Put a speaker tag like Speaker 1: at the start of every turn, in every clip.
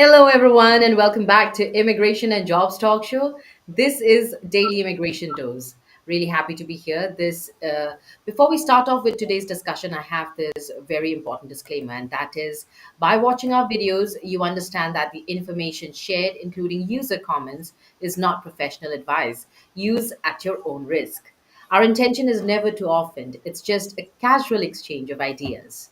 Speaker 1: Hello, everyone, and welcome back to Immigration and Jobs Talk Show. This is Daily Immigration Dose. Really happy to be here. Before we start off with today's discussion, I have this very important disclaimer, and that is, by watching our videos, you understand that the information shared, including user comments, is not professional advice. Use at your own risk. Our intention is never to offend; it's just a casual exchange of ideas.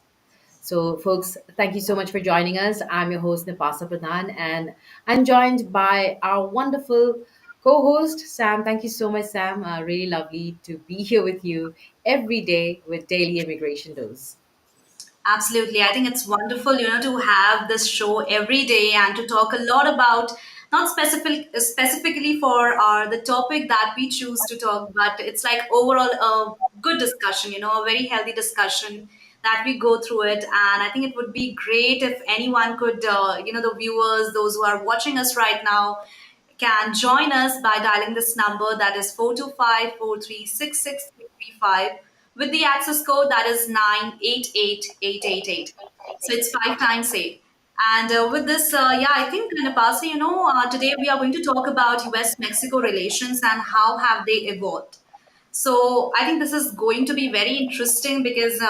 Speaker 1: So, folks, thank you so much for joining us. I'm your host, Nipasa Pradhan, and I'm joined by our wonderful co host, Sam. Thank you so much, Sam. Really lovely to be here with you every day with Daily Immigration Dose.
Speaker 2: Absolutely. I think it's wonderful, to have this show every day and to talk a lot about not specifically for the topic that we choose to talk, but it's like overall a good discussion, a very healthy discussion that we go through it. And I think it would be great if anyone could, the viewers, those who are watching us right now, can join us by dialing this number that is 425-436-6335 with the access code that is 988888. So it's five times eight. And with this, I think Napasi, today we are going to talk about U.S. Mexico relations and how have they evolved. So I think this is going to be very interesting because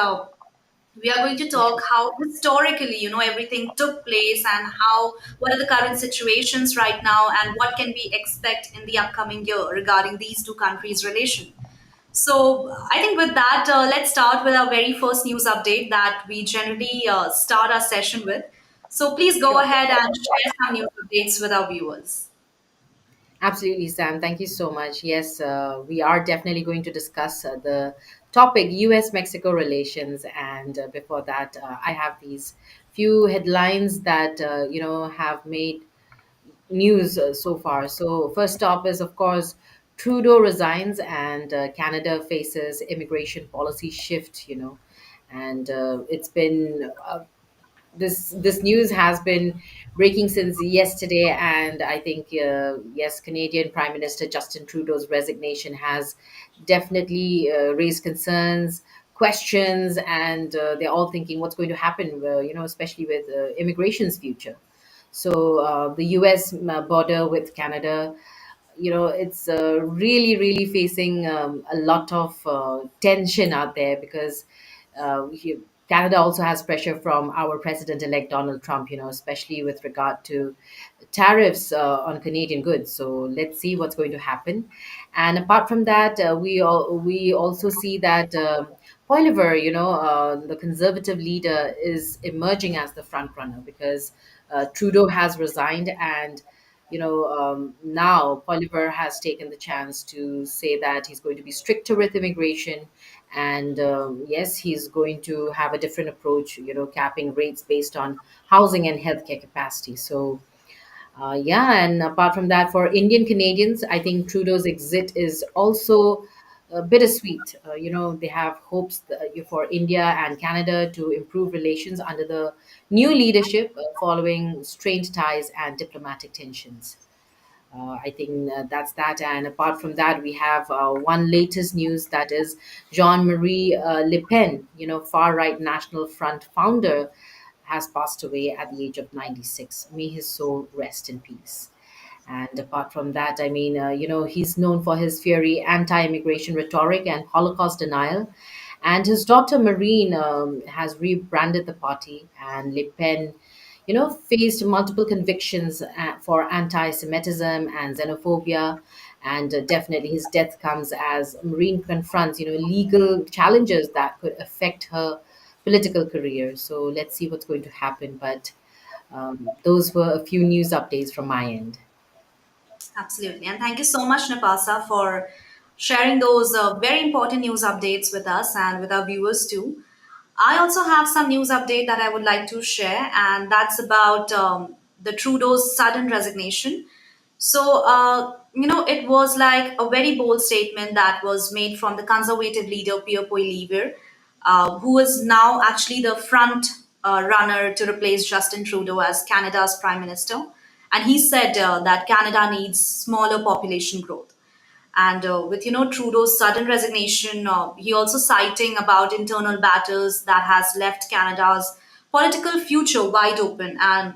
Speaker 2: we are going to talk how historically everything took place and how what are the current situations right now and what can we expect in the upcoming year regarding these two countries relation. So I think with that, let's start with our very first news update that we generally start our session with. So please go
Speaker 1: Sure.
Speaker 2: ahead and share some news updates with our viewers.
Speaker 1: Absolutely, Sam. Thank you so much. Yes, we are definitely going to discuss the topic US Mexico relations. And before that, I have these few headlines that, have made news so far. So, first up is, of course, Trudeau resigns and Canada faces immigration policy shift, and it's been this news has been breaking since yesterday, and I think yes, Canadian Prime Minister Justin Trudeau's resignation has definitely raised concerns, questions, and they're all thinking what's going to happen, especially with immigration's future. So the U.S. Border with Canada, it's really facing a lot of tension out there because Canada also has pressure from our president-elect Donald Trump, especially with regard to tariffs on Canadian goods. So let's see what's going to happen. And apart from that, we also see that Poilievre, the conservative leader, is emerging as the front runner because Trudeau has resigned, and now Poilievre has taken the chance to say that he's going to be stricter with immigration, and yes, he's going to have a different approach, capping rates based on housing and healthcare capacity. So yeah, and apart from that, for Indian Canadians, I think Trudeau's exit is also bittersweet. They have hopes for India and Canada to improve relations under the new leadership following strained ties and diplomatic tensions. I think that's that. And apart from that, we have one latest news that is Jean-Marie Le Pen, far right National Front founder, has passed away at the age of 96. May his soul rest in peace. And apart from that, I mean, he's known for his fiery anti immigration rhetoric and Holocaust denial. And his daughter Marine has rebranded the party, and Le Pen, faced multiple convictions for anti Semitism and xenophobia. And definitely his death comes as Marine confronts, legal challenges that could affect her political career. So let's see what's going to happen. But those were a few news updates from my end.
Speaker 2: Absolutely. And thank you so much, Napasa, for sharing those very important news updates with us and with our viewers too. I also have some news update that I would like to share, and that's about the Trudeau's sudden resignation. So, it was like a very bold statement that was made from the conservative leader Pierre Poilievre, who is now actually the front runner to replace Justin Trudeau as Canada's prime minister. And he said that Canada needs smaller population growth. And with Trudeau's sudden resignation, he also citing about internal battles that has left Canada's political future wide open. And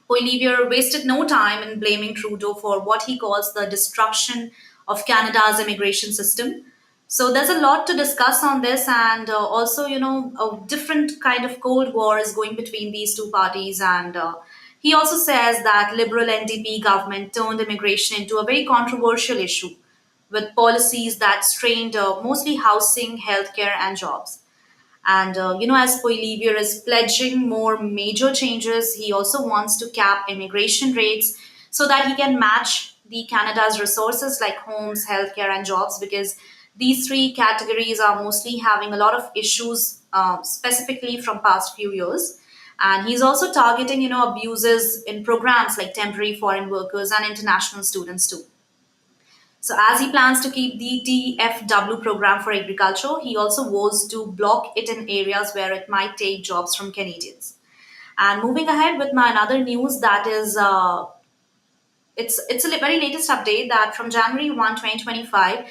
Speaker 2: Olivier wasted no time in blaming Trudeau for what he calls the destruction of Canada's immigration system. So there's a lot to discuss on this, and also, a different kind of Cold War is going between these two parties. And he also says that Liberal NDP government turned immigration into a very controversial issue with policies that strained mostly housing, healthcare, and jobs. And as Poilievre is pledging more major changes, he also wants to cap immigration rates so that he can match the Canada's resources like homes, healthcare, and jobs, because these three categories are mostly having a lot of issues, specifically from past few years. And he's also targeting, abuses in programs like temporary foreign workers and international students too. So, as he plans to keep the TFW program for agriculture, he also vows to block it in areas where it might take jobs from Canadians. And moving ahead with my another news, that is it's a very latest update that from January 1, 2025,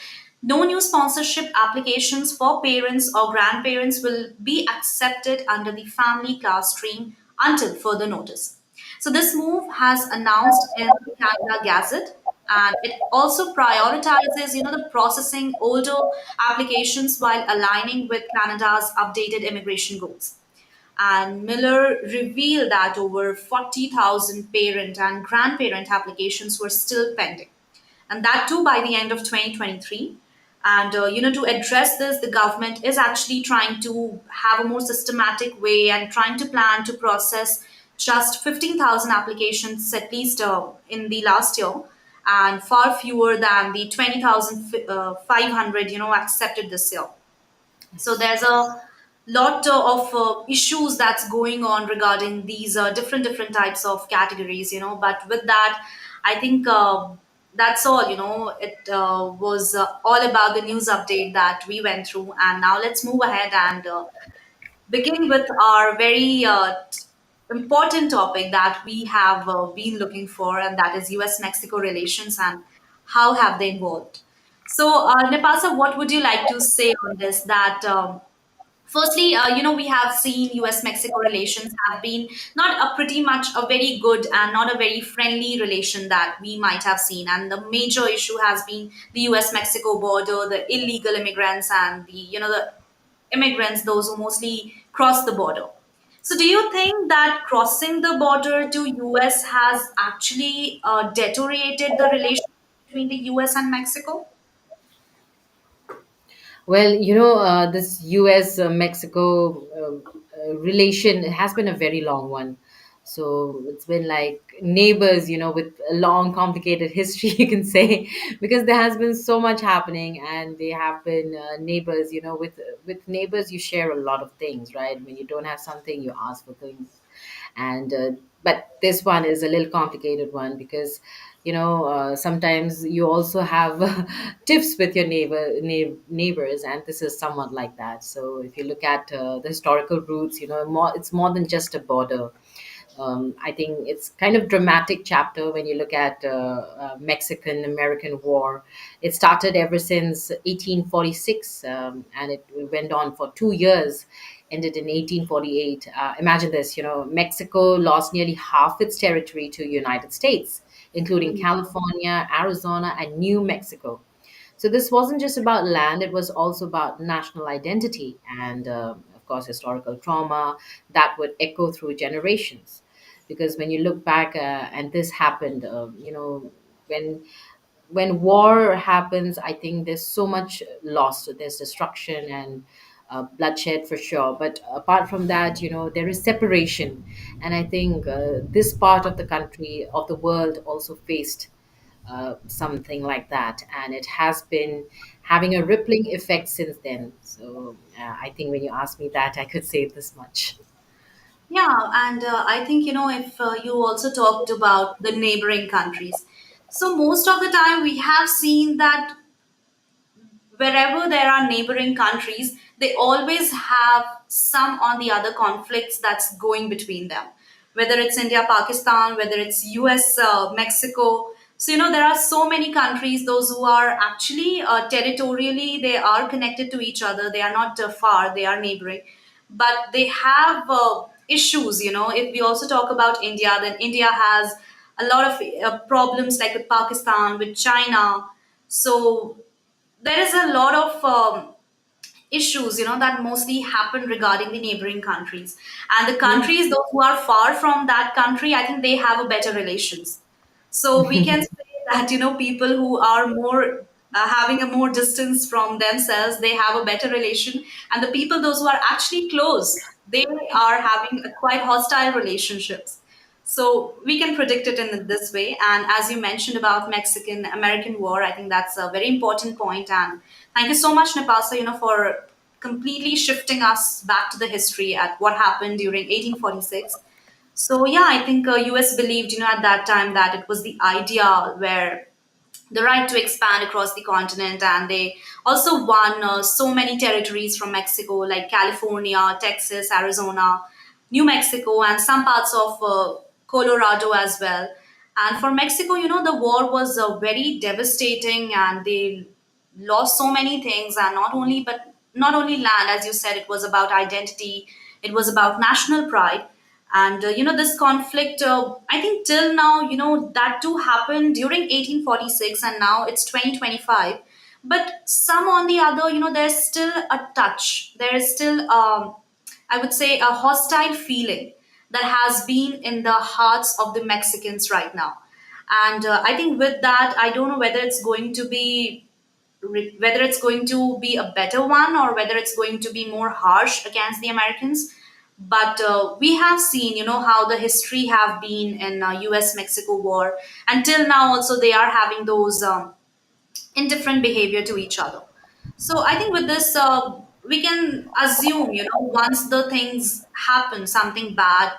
Speaker 2: no new sponsorship applications for parents or grandparents will be accepted under the family class stream until further notice. So this move has announced in the Canada Gazette, and it also prioritizes, the processing older applications while aligning with Canada's updated immigration goals. And Miller revealed that over 40,000 parent and grandparent applications were still pending, and that too by the end of 2023. And to address this, the government is actually trying to have a more systematic way and trying to plan to process just 15,000 applications at least in the last year, and far fewer than the 20,500 accepted this year. So
Speaker 1: Yes.
Speaker 2: there's a lot of issues that's going on regarding these different types of categories, but with that, I think that's all. It was all about the news update that we went through, and now let's move ahead and begin with our very important topic that we have been looking for, and that is US Mexico relations and how have they evolved. So, Nepasa, what would you like to say on this? That firstly, we have seen US Mexico relations have been not a pretty much a very good and not a very friendly relation that we might have seen. And the major issue has been the US Mexico border, the illegal immigrants, and the immigrants, those who mostly cross the border. So, do you think that crossing the border to US has actually deteriorated the relationship between the US and Mexico?
Speaker 1: Well, this U.S. Mexico relation has been a very long one. So it's been like neighbors, with a long, complicated history, you can say, because there has been so much happening, and they have been neighbors. With neighbors, you share a lot of things, right? When you don't have something, you ask for things, and but this one is a little complicated one because sometimes you also have tiffs with your neighbors, and this is somewhat like that. So if you look at the historical roots, it's more than just a border. I think it's kind of dramatic chapter when you look at Mexican American War. It started ever since 1846, and it went on for 2 years. Ended in 1848. Imagine this, Mexico lost nearly half its territory to United States, including California, Arizona, and New Mexico. So this wasn't just about land, it was also about national identity and, of course, historical trauma that would echo through generations. Because when you look back, and this happened, when war happens, I think there's so much loss. There's destruction and bloodshed for sure. But apart from that, there is separation, and I think this part of the country of the world also faced something like that, and it has been having a rippling effect since then. So I think when you ask me that, I could say this much.
Speaker 2: Yeah, and I think, if you also talked about the neighboring countries. So, most of the time, we have seen that wherever there are neighboring countries, they always have some on the other conflicts that's going between them, whether it's India, Pakistan, whether it's US, Mexico. So, there are so many countries, those who are actually territorially, they are connected to each other. They are not far, they are neighboring. But they have issues. If we also talk about India, then India has a lot of problems like with Pakistan, with China. So there is a lot of issues that mostly happen regarding the neighboring countries, and the
Speaker 1: Yeah.
Speaker 2: countries those who are far from that country, I think they have a better relations. So we can say that people who are more having a more distance from themselves, they have a better relation, and the people those who are actually close, they are having a quite hostile relationships. So we can predict it in this way. And as you mentioned about Mexican American War, I think that's a very important point. And thank you so much, Nepasa, for completely shifting us back to the history at what happened during 1846. So yeah, I think US believed, at that time that it was the idea where the right to expand across the continent, and they also won so many territories from Mexico, like California, Texas, Arizona, New Mexico, and some parts of Colorado as well. And for Mexico, the war was very devastating, and they lost so many things. And not only land, as you said, it was about identity, it was about national pride. And this conflict, I think till now, that too happened during 1846, and now it's 2025. But some on the other, there's still a touch, there is still I would say a hostile feeling that has been in the hearts of the Mexicans right now. And I think with that, I don't know whether it's going to be a better one, or whether it's going to be more harsh against the Americans. But we have seen, how the history have been in U.S. Mexico war. Until now, also they are having those indifferent behavior to each other. So I think with this, we can assume, once the things happen, something bad,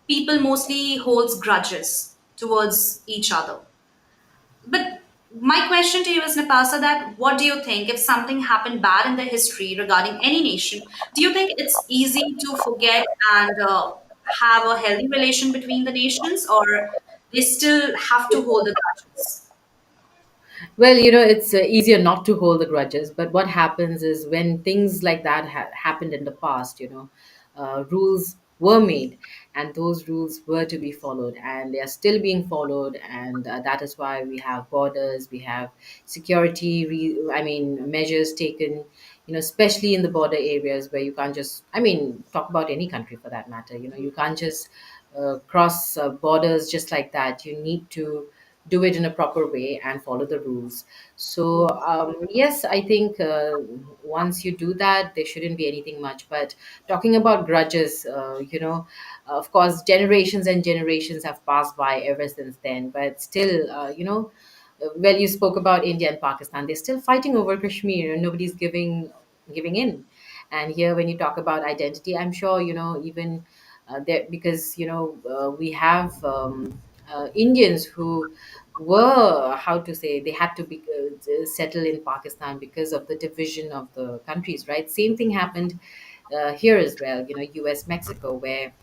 Speaker 2: people mostly holds grudges towards each other. But my question to you is, Napasa, that what do you think if something happened bad in the history regarding any nation? Do you think it's easy to forget and have a healthy relation between the nations, or they still have to hold the grudges?
Speaker 1: Well, it's easier not to hold the grudges, but what happens is when things like that happened in the past, rules were made, and those rules were to be followed, and they are still being followed, and that is why we have borders, we have security, I mean, measures taken, especially in the border areas where you can't just, I mean, talk about any country for that matter, you can't just cross borders just like that. You need to do it in a proper way and follow the rules. So yes, I think once you do that, there shouldn't be anything much. But talking about grudges, of course, generations and generations have passed by ever since then. But still, well, you spoke about India and Pakistan. They're still fighting over Kashmir, and nobody's giving in. And here, when you talk about identity, I'm sure even there, because we have Indians who were, how to say, they had to be settle in Pakistan because of the division of the countries, right? Same thing happened here as well. U.S. Mexico, where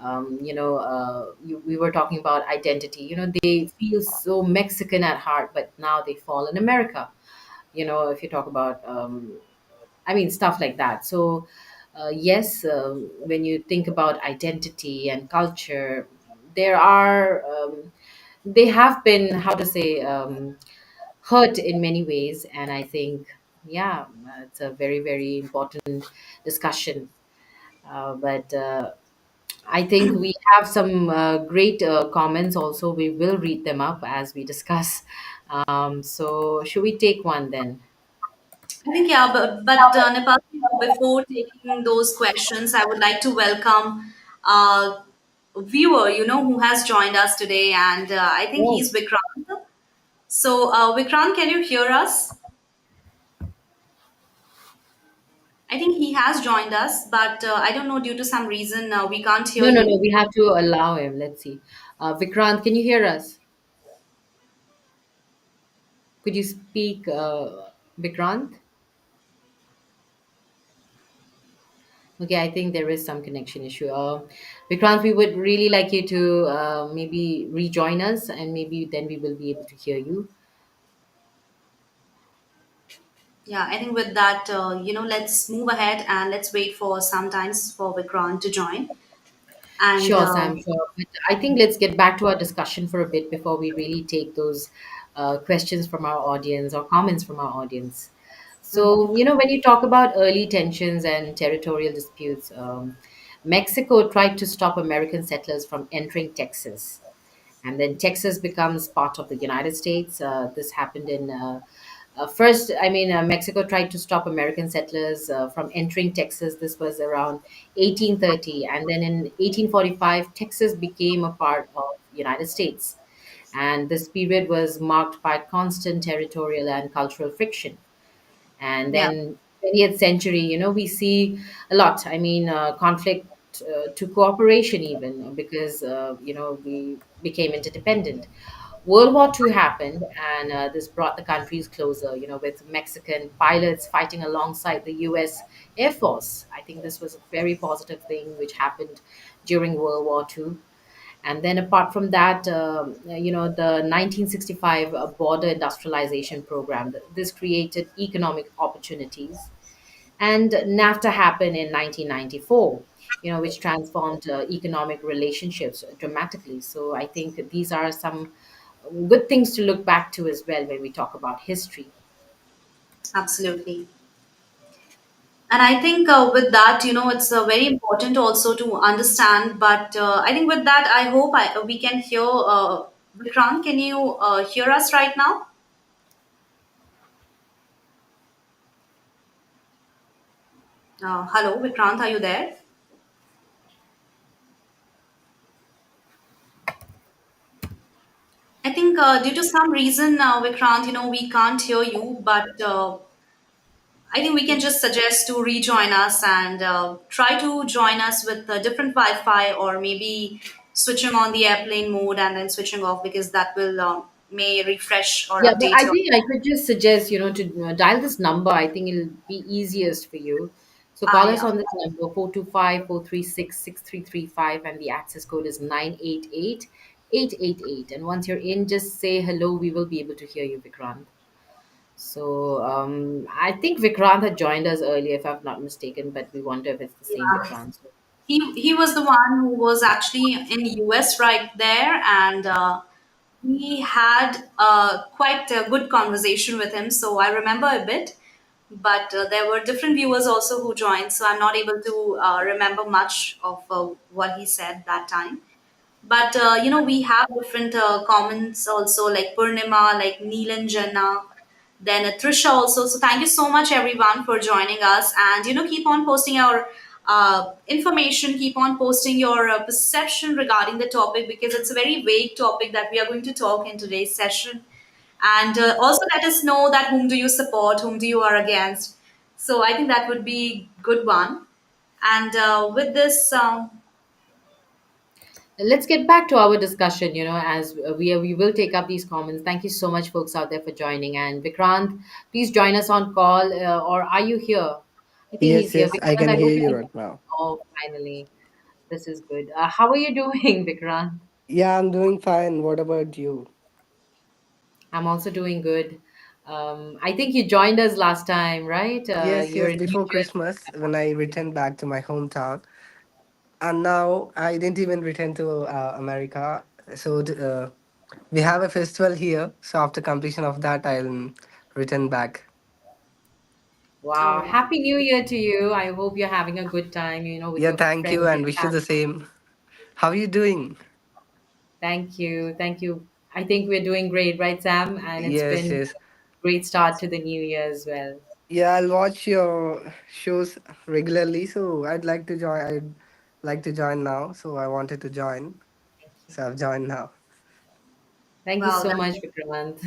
Speaker 1: we were talking about identity. They feel so Mexican at heart, but now they fall in America. If you talk about I mean, stuff like that. So, yes, when you think about identity and culture, there are, they have been, how to say, hurt in many ways. And I think, yeah, it's a very, very important discussion. But I think we have some great comments also. We will read them up as we discuss. So, should we take one then?
Speaker 2: I think, yeah, but Nepal, before taking those questions, I would like to welcome a viewer, who has joined us today, and I think
Speaker 1: Oh.
Speaker 2: he's Vikrant. So, Vikrant, can you hear us? I think he has joined us, but I don't know, due to some reason, we can't hear
Speaker 1: No, no, no.
Speaker 2: you.
Speaker 1: We have to allow him. Let's see. Vikrant, can you hear us? Could you speak, Vikrant? Okay, I think there is some connection issue. Vikrant, we would really like you to maybe rejoin us, and maybe then we will be able to hear you.
Speaker 2: Yeah, I think with that, let's move ahead and let's wait for some times for Vikrant to join. And
Speaker 1: Sure, Sam, sure. But I think let's get back to our discussion for a bit before we really take those questions from our audience or comments from our audience. So, when you talk about early tensions and territorial disputes, Mexico tried to stop American settlers from entering Texas. And then Texas becomes part of the United States. This happened in first. I mean, Mexico tried to stop American settlers from entering Texas. This was around 1830, and then in 1845, Texas became a part of United States. And this period was marked by constant territorial and cultural friction. And
Speaker 2: yeah,
Speaker 1: then 20th century, we see a lot. I mean, conflict to cooperation even because we became interdependent. World War II happened, and this brought the countries closer, with Mexican pilots fighting alongside the U.S Air Force. I think this was a very positive thing which happened during World War II. And then apart from that, the 1965 border industrialization program, this created economic opportunities. And NAFTA happened in 1994, which transformed economic relationships dramatically. So I think these are some good things to look back to as well when we talk about history.
Speaker 2: absolutely. And I think with that, it's very important also to understand. But I think with that, I hope we can hear Vikrant. Can you hear us right now? Hello, Vikrant, are you there? I think due to some reason, Vikrant, we can't hear you, but I think we can just suggest to rejoin us and try to join us with a different Wi-Fi, or maybe switching on the airplane mode and then switching off, because that will may refresh or
Speaker 1: Yeah, but
Speaker 2: update
Speaker 1: I
Speaker 2: your.
Speaker 1: think I could just suggest, to dial this number. I think it'll be easiest for you. So call us
Speaker 2: Yeah.
Speaker 1: on this number 425-436-6335, and the access code is 988-888. And once you're in, just say hello. We will be able to hear you, Vikrant. So I think Vikrant had joined us earlier, if I'm not mistaken, but we wonder if it's the same
Speaker 2: Yeah.
Speaker 1: Vikrant. So,
Speaker 2: He was the one who was actually in US right there, and we had quite a good conversation with him. So I remember a bit, but there were different viewers also who joined, so I'm not able to remember much of what he said that time. But we have different comments also, like Purnima, like Neelanjana, then Trisha also. So thank you so much, everyone, for joining us. And keep on posting our information, keep on posting your perception regarding the topic, because it's a very vague topic that we are going to talk in today's session. And also let us know that whom do you support, whom do you are against. So I think that would be good one. And with this,
Speaker 1: let's get back to our discussion, as we will take up these comments. Thank you so much, folks out there, for joining. And Vikrant, please join us on call, or are you here? I think he's
Speaker 3: Yes,
Speaker 1: here.
Speaker 3: yes, I
Speaker 1: Vikrant,
Speaker 3: can
Speaker 1: I hope
Speaker 3: hear
Speaker 1: you
Speaker 3: you
Speaker 1: can.
Speaker 3: right now.
Speaker 1: Oh, finally. This is good. How are you doing, Vikrant?
Speaker 3: Yeah, I'm doing fine. What about you?
Speaker 1: I'm also doing good. I think you joined us last time, right?
Speaker 3: Yes,
Speaker 1: You're
Speaker 3: yes,
Speaker 1: in New
Speaker 3: before
Speaker 1: Jersey at
Speaker 3: Christmas
Speaker 1: that
Speaker 3: when
Speaker 1: point.
Speaker 3: I returned back to my hometown. And now I didn't even return to America. So we have a festival here. So after completion of that, I'll return back.
Speaker 1: Wow.
Speaker 2: oh,
Speaker 1: Happy New Year to you. I hope you're having a good time, with
Speaker 3: Yeah,
Speaker 1: your
Speaker 3: thank
Speaker 1: friends
Speaker 3: you and
Speaker 1: and
Speaker 3: wish you the
Speaker 1: family.
Speaker 3: same. How are you doing?
Speaker 1: Thank you. Thank you. I think we're doing great, right, Sam? And it's
Speaker 3: Yes,
Speaker 1: been
Speaker 3: yes.
Speaker 1: a great start to the new year as well.
Speaker 3: Yeah, I'll watch your shows regularly. So I'd like to join. I'd like to join now. So I wanted to join.
Speaker 1: Thank you.
Speaker 3: So I've joined now.
Speaker 1: Thank you
Speaker 2: well,
Speaker 1: so much, Vikramant.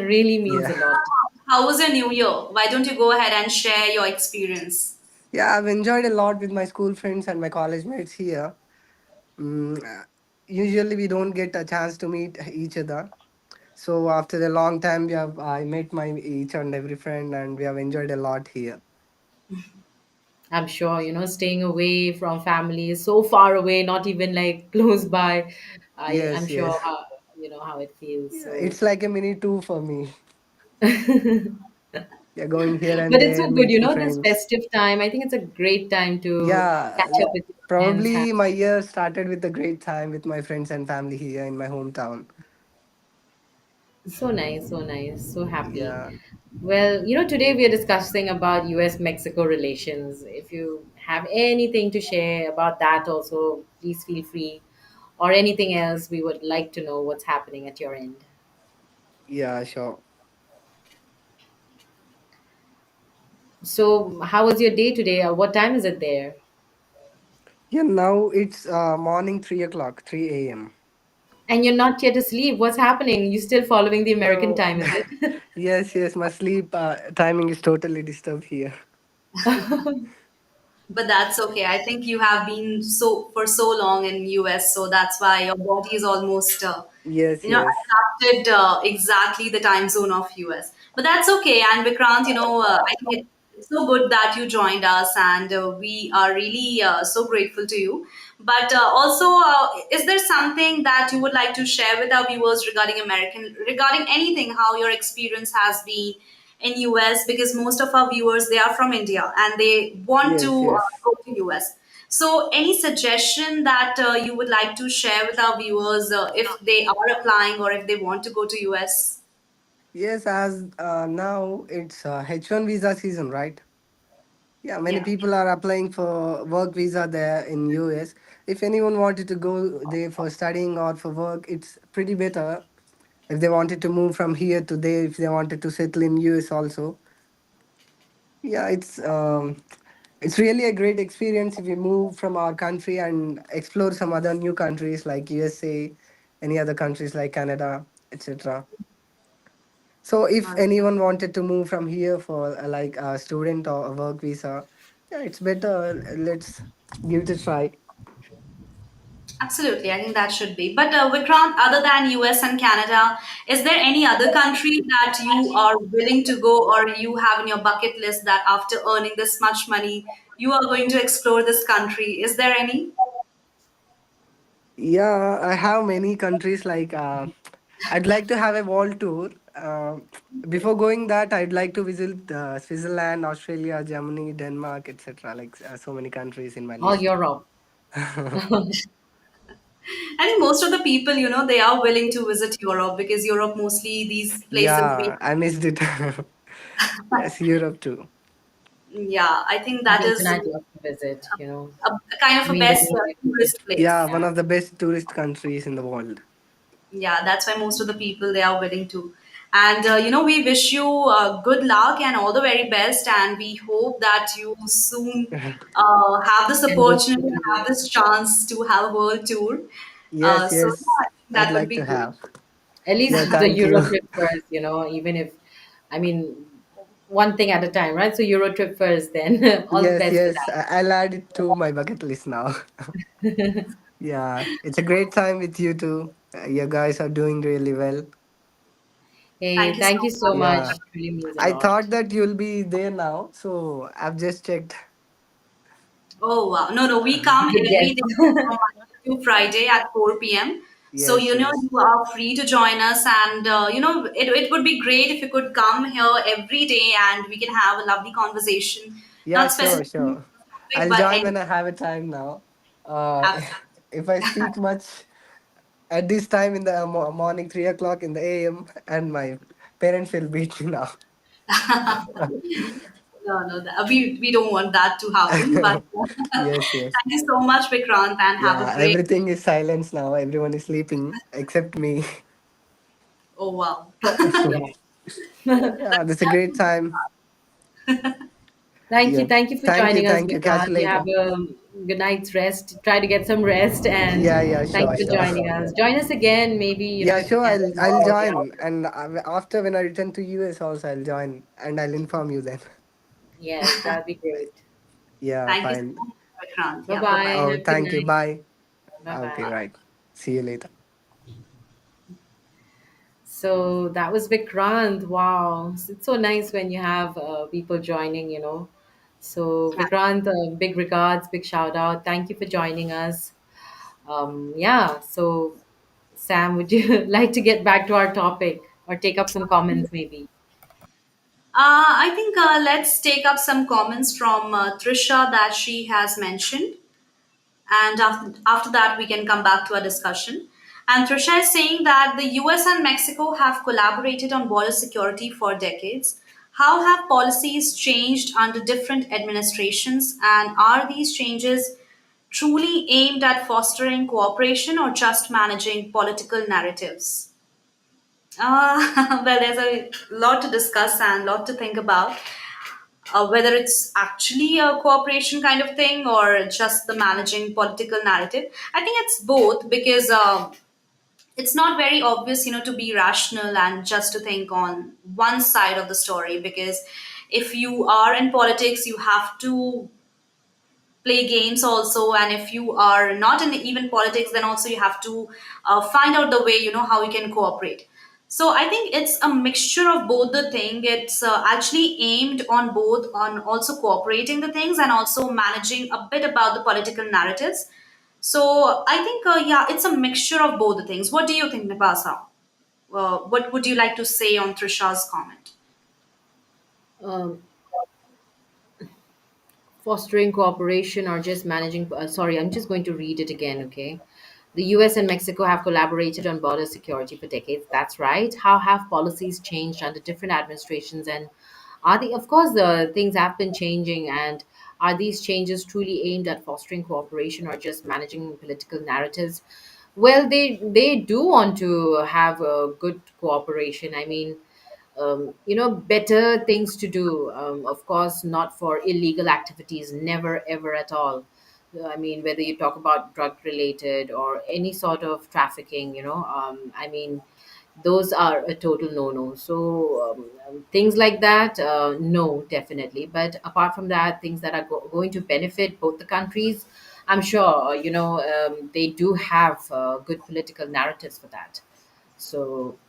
Speaker 1: Really means
Speaker 3: Yeah.
Speaker 1: a lot.
Speaker 2: how was your new year? Why don't you go ahead and share your experience?
Speaker 3: Yeah, I've enjoyed a lot with my school friends and my college mates here. Usually, we don't get a chance to meet each other. So after a long time, I met my each and every friend, and we have enjoyed a lot here.
Speaker 1: I'm sure, staying away from family, so far away, not even like close by. I'm
Speaker 3: Yes,
Speaker 1: sure
Speaker 3: yes.
Speaker 1: how it feels.
Speaker 3: Yeah,
Speaker 1: So
Speaker 3: it's like a mini tour for me. Yeah, going here and
Speaker 1: But it's
Speaker 3: there,
Speaker 1: so good,
Speaker 3: meeting
Speaker 1: this
Speaker 3: friends.
Speaker 1: festive time. I think it's a great time to
Speaker 3: Yeah,
Speaker 1: catch up with your friends.
Speaker 3: probably my year started with a great time with my friends and family here in my hometown.
Speaker 1: So nice, so nice, so happy.
Speaker 3: Yeah,
Speaker 1: Well, today we are discussing about US Mexico relations. If you have anything to share about that, also, please feel free. Or anything else, we would like to know what's happening at your end.
Speaker 3: yeah, sure.
Speaker 1: So, how was your day today? What time is it there?
Speaker 3: Yeah, now it's morning 3 o'clock, 3 a.m.
Speaker 1: And you're not yet asleep. What's happening? You still following the American
Speaker 3: No,
Speaker 1: time, is it?
Speaker 3: yes, yes, my sleep timing is totally disturbed here.
Speaker 2: But that's okay. I think you have been so for so long in US, so that's why your body is almost
Speaker 3: Yes, yes,
Speaker 2: adapted exactly the time zone of US. But that's okay. And Vikrant, I think it's so good that you joined us, and we are really so grateful to you. But also, is there something that you would like to share with our viewers regarding anything, how your experience has been in US? Because most of our viewers, they are from India and they want
Speaker 3: yes,
Speaker 2: to
Speaker 3: yes.
Speaker 2: go to US. So, any suggestion that you would like to share with our viewers if they are applying or if they want to go to US?
Speaker 3: Yes, as now it's H1 visa season, right? Yeah, many
Speaker 2: Yeah.
Speaker 3: people are applying for work visa there in US. If anyone wanted to go there for studying or for work, it's pretty better. If they wanted to move from here to there, if they wanted to settle in US also, yeah, it's really a great experience if we move from our country and explore some other new countries like USA, any other countries like Canada, etc. So if anyone wanted to move from here for like a student or a work visa, yeah, it's better. Let's give it a try.
Speaker 2: Absolutely, I think that should be. But Vikrant, other than US and Canada, is there any other country that you are willing to go or you have in your bucket list that after earning this much money, you are going to explore this country? Is there any?
Speaker 3: Yeah, I have many countries like I'd like to have a world tour. Before going that, I'd like to visit Switzerland, Australia, Germany, Denmark, etc. Like so many countries in my
Speaker 1: All
Speaker 3: list.
Speaker 1: Europe.
Speaker 2: I think most of the people, they are willing to visit Europe because Europe mostly these places we,
Speaker 3: Yeah, I missed it. Yes, Europe too.
Speaker 2: yeah, I think
Speaker 1: That's
Speaker 2: that
Speaker 1: even
Speaker 2: is
Speaker 1: I'd love to visit,
Speaker 2: a kind of a
Speaker 1: meet
Speaker 2: best
Speaker 1: any
Speaker 2: tourist
Speaker 3: Yeah,
Speaker 2: place.
Speaker 3: one
Speaker 1: yeah.
Speaker 3: of the best tourist countries in the world.
Speaker 2: Yeah, that's why most of the people they are willing to. And we wish you good luck and all the very best, and we hope that you soon have this
Speaker 1: And go
Speaker 2: opportunity
Speaker 1: to
Speaker 2: and
Speaker 1: the
Speaker 2: have this chance to have a world tour.
Speaker 3: Yes,
Speaker 2: So
Speaker 3: yes,
Speaker 2: yeah, I think
Speaker 3: I'd
Speaker 2: that would
Speaker 3: like
Speaker 2: be
Speaker 3: to
Speaker 2: good.
Speaker 3: have.
Speaker 1: at
Speaker 3: Yeah,
Speaker 1: least the
Speaker 3: thank you.
Speaker 1: Euro trip first, even if, I mean, one thing at a time, right? So Euro trip first, then all the
Speaker 3: Yes,
Speaker 1: best for
Speaker 3: yes,
Speaker 1: that.
Speaker 3: I'll add it to my bucket list now. Yeah, it's a great time with you too. You guys are doing really well.
Speaker 1: Hey,
Speaker 2: Thank you so
Speaker 1: thank you so
Speaker 2: much.
Speaker 1: much.
Speaker 3: Yeah,
Speaker 1: It really means a
Speaker 3: I
Speaker 1: lot.
Speaker 3: thought that you'll be there now, so I've just checked.
Speaker 2: Oh wow. No, no, we come
Speaker 1: Good
Speaker 2: every
Speaker 1: guess.
Speaker 2: day from Monday to Friday at 4 p.m. So,
Speaker 3: Yes, yes.
Speaker 2: you are free to join us, and it would be great if you could come here every day and we can have a lovely conversation,
Speaker 3: Yeah,
Speaker 2: not
Speaker 3: sure,
Speaker 2: specifically
Speaker 3: sure.
Speaker 2: topic,
Speaker 3: I'll
Speaker 2: but
Speaker 3: join
Speaker 2: any
Speaker 3: when I have a time now. Uh,
Speaker 2: absolutely.
Speaker 3: if I speak much at this time in the morning, 3 o'clock in the AM, and my parents will beat me now.
Speaker 2: No, no, we don't want that to happen. But
Speaker 3: Yes, yes.
Speaker 2: thank you so much, Vikrant, and have a
Speaker 3: Yeah,
Speaker 2: great.
Speaker 3: everything is silence now. Everyone is sleeping except me.
Speaker 2: Oh wow.
Speaker 1: Yeah.
Speaker 3: Yeah, that's a great time.
Speaker 1: Thank you.
Speaker 3: Yeah.
Speaker 1: Thank you for
Speaker 3: Thank you.
Speaker 1: joining us,
Speaker 3: Thank you. Catch
Speaker 1: Vikrant.
Speaker 3: you
Speaker 1: You have
Speaker 3: later.
Speaker 1: a good night's rest. Try to get some rest, and
Speaker 3: Yeah, yeah,
Speaker 1: thank
Speaker 3: sure,
Speaker 1: you for
Speaker 3: sure.
Speaker 1: joining us. Join us again, maybe,
Speaker 3: Yeah,
Speaker 1: if you
Speaker 3: sure.
Speaker 1: can
Speaker 3: I'll
Speaker 1: tomorrow. Yeah.
Speaker 3: join, and after when I return to US also I'll join, and I'll inform you then.
Speaker 1: Yes, that'd be great.
Speaker 3: Yeah,
Speaker 2: Thank you so
Speaker 3: fine.
Speaker 2: much, Vikrant.
Speaker 1: Bye
Speaker 2: Yeah, bye
Speaker 1: bye.
Speaker 2: bye.
Speaker 3: Oh,
Speaker 1: Have a good
Speaker 3: thank you.
Speaker 1: night.
Speaker 3: Bye.
Speaker 1: Bye
Speaker 3: Okay,
Speaker 1: bye.
Speaker 3: right. See you later.
Speaker 1: So that was Vikrant. Wow. It's so nice when you have people joining, So, Vikrant, big regards, big shout out. Thank you for joining us. Yeah. So, Sam, would you like to get back to our topic or take up some comments maybe?
Speaker 2: I think let's take up some comments from Trisha that she has mentioned, and after that we can come back to our discussion. And Trisha is saying that the US and Mexico have collaborated on border security for decades. How have policies changed under different administrations, and are these changes truly aimed at fostering cooperation or just managing political narratives? Well, there's a lot to discuss and lot to think about. Whether it's actually a cooperation kind of thing or just the managing political narrative. I think it's both because it's not very obvious, to be rational and just to think on one side of the story. Because if you are in politics, you have to play games also, and if you are not in even politics, then also you have to find out the way, how you can cooperate. So I think it's a mixture of both the thing. It's actually aimed on both, on also cooperating the things and also managing a bit about the political narratives. So I think yeah, it's a mixture of both the things. What do you think, Nipasa? What would you like to say on Trisha's comment?
Speaker 1: Um, Fostering cooperation or just managing, sorry, I'm just going to read it again, okay? The US and Mexico have collaborated on border security for decades. That's right. How have policies changed under different administrations? And are they, of course, the things have been changing. And are these changes truly aimed at fostering cooperation or just managing political narratives? Well, they do want to have a good cooperation. I mean, better things to do. Of course, not for illegal activities, never ever at all. I mean, whether you talk about drug related or any sort of trafficking, I mean, those are a total no no. So, things like that, no, definitely. But apart from that, things that are going to benefit both the countries, I'm sure, they do have good political narratives for that. So,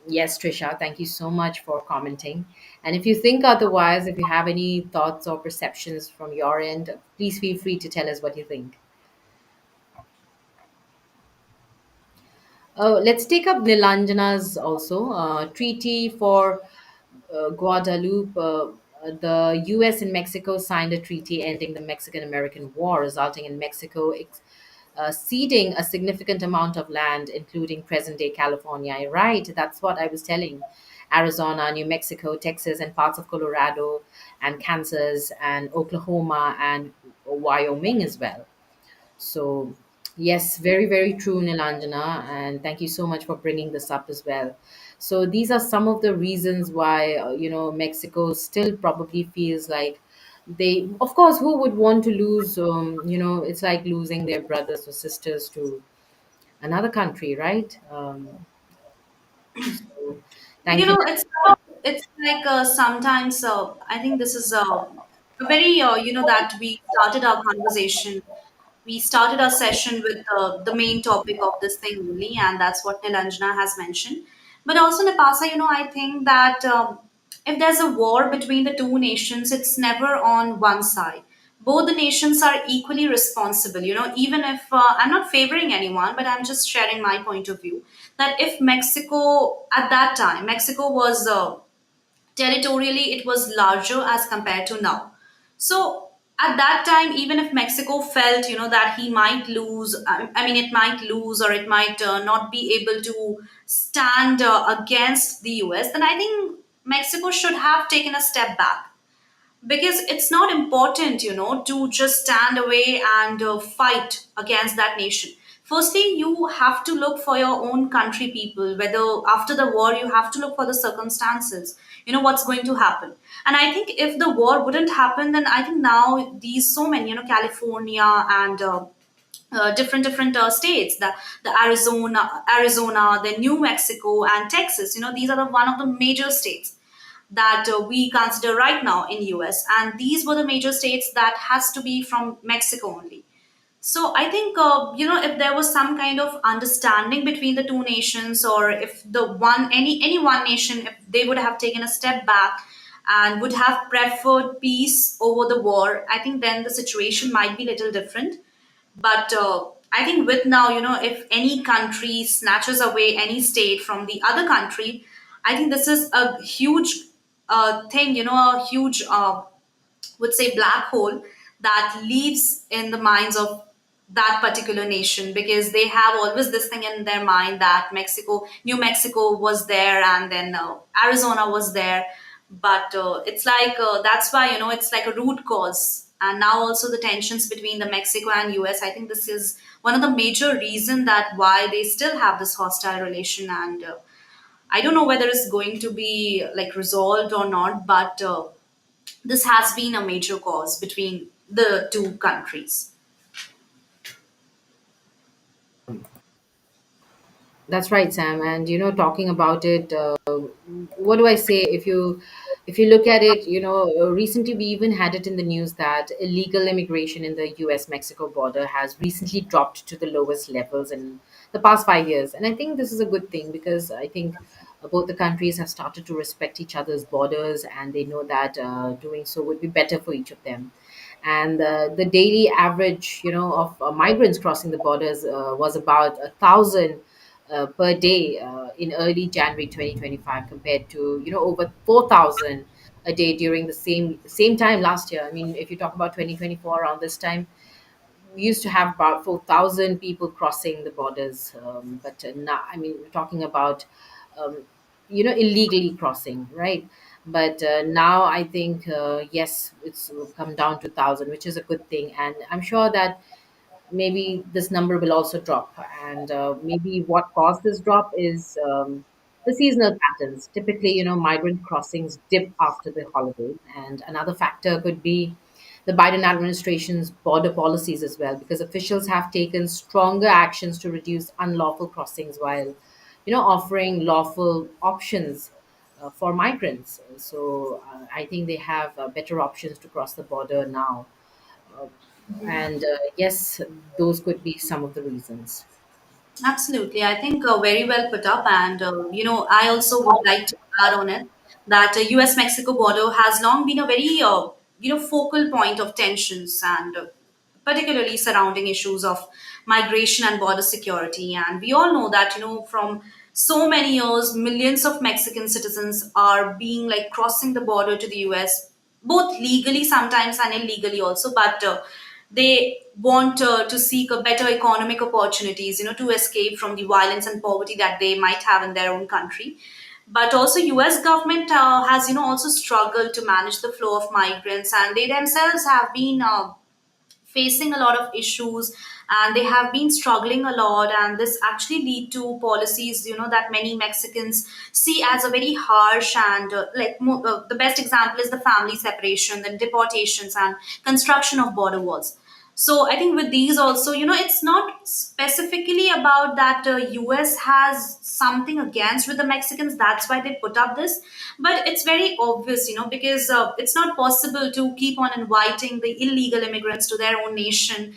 Speaker 1: yes, Trisha, thank you so much for commenting. And if you think otherwise, if you have any thoughts or perceptions from your end, please feel free to tell us what you think. Let's take up Nilanjana's also treaty for Guadalupe. The U.S. and Mexico signed a treaty ending the Mexican-American War, resulting in Mexico ceding a significant amount of land, including present-day California. Right, that's what I was telling. Arizona, New Mexico, Texas, and parts of Colorado, and Kansas, and Oklahoma, and Wyoming as well. So, yes, very, very true, Nilanjana. And thank you so much for bringing this up as well. So, these are some of the reasons why, Mexico still probably feels like they, of course, who would want to lose, it's like losing their brothers or sisters to another country, right? So,
Speaker 2: You
Speaker 1: thank you.
Speaker 2: know, it's like sometimes I think this is a very that we started our conversation, we started our session with the main topic of this thing only, and that's what Nilanjana has mentioned. But also, Napasa, I think that if there's a war between the two nations, it's never on one side. Both the nations are equally responsible, even if I'm not favoring anyone, but I'm just sharing my point of view. That if Mexico, at that time, Mexico was territorially, it was larger as compared to now. So at that time, even if Mexico felt, that he might lose, I mean, it might lose or it might not be able to stand against the US, then I think Mexico should have taken a step back, because it's not important, to just stand away and fight against that nation. Firstly, you have to look for your own country people, whether after the war you have to look for the circumstances, what's going to happen. And I think if the war wouldn't happen, then I think now these so many, California and different states, the Arizona, the New Mexico and Texas, these are the one of the major states that we consider right now in US, and these were the major states that has to be from Mexico only. So I think if there was some kind of understanding between the two nations, or if the one any one nation, if they would have taken a step back and would have preferred peace over the war, I think then the situation might be little different. But I think with now, if any country snatches away any state from the other country, I think this is a huge. thing, a huge, would say, black hole that lives in the minds of that particular nation, because they have always this thing in their mind that New Mexico was there, and then Arizona was there. But it's like, that's why, it's like a root cause. And now also the tensions between the Mexico and US, I think this is one of the major reason that why they still have this hostile relation. And I don't know whether it's going to be like resolved or not, but this has been a major cause between the two countries.
Speaker 1: That's right, Sam. And talking about it, what do I say? If you look at it, recently we even had it in the news that illegal immigration in the U.S. Mexico border has recently dropped to the lowest levels in the past 5 years, and I think this is a good thing because I think both the countries have started to respect each other's borders, and they know that doing so would be better for each of them. And the daily average, of migrants crossing the borders was about 1,000 per day in early January 2025, compared to over 4,000 a day during the same time last year. I mean, if you talk about 2024 around this time, we used to have about 4,000 people crossing the borders, but now, I mean, we're talking about um, illegally crossing, right? But now I think yes, it's come down to 1,000, which is a good thing, and I'm sure that maybe this number will also drop. And maybe what caused this drop is the seasonal patterns. Typically, migrant crossings dip after the holidays. And another factor could be the Biden administration's border policies as well, because officials have taken stronger actions to reduce unlawful crossings while, offering lawful options for migrants. So I think they have better options to cross the border now. Uh, and yes, those could be some of the reasons.
Speaker 2: Absolutely. I think very well put up. And, I also would like to add on it that US Mexico border has long been a very, focal point of tensions, and particularly surrounding issues of migration and border security. And we all know that, from so many years, millions of Mexican citizens are being like crossing the border to the US, both legally sometimes and illegally also. But they want to seek a better economic opportunities, to escape from the violence and poverty that they might have in their own country. But also US government has, also struggled to manage the flow of migrants, and they themselves have been facing a lot of issues, and they have been struggling a lot. And this actually lead to policies, that many Mexicans see as a very harsh. And the best example is the family separation, then deportations, and construction of border walls. So I think with these also, it's not specifically about that US has something against with the Mexicans. That's why they put up this. But it's very obvious, because it's not possible to keep on inviting the illegal immigrants to their own nation,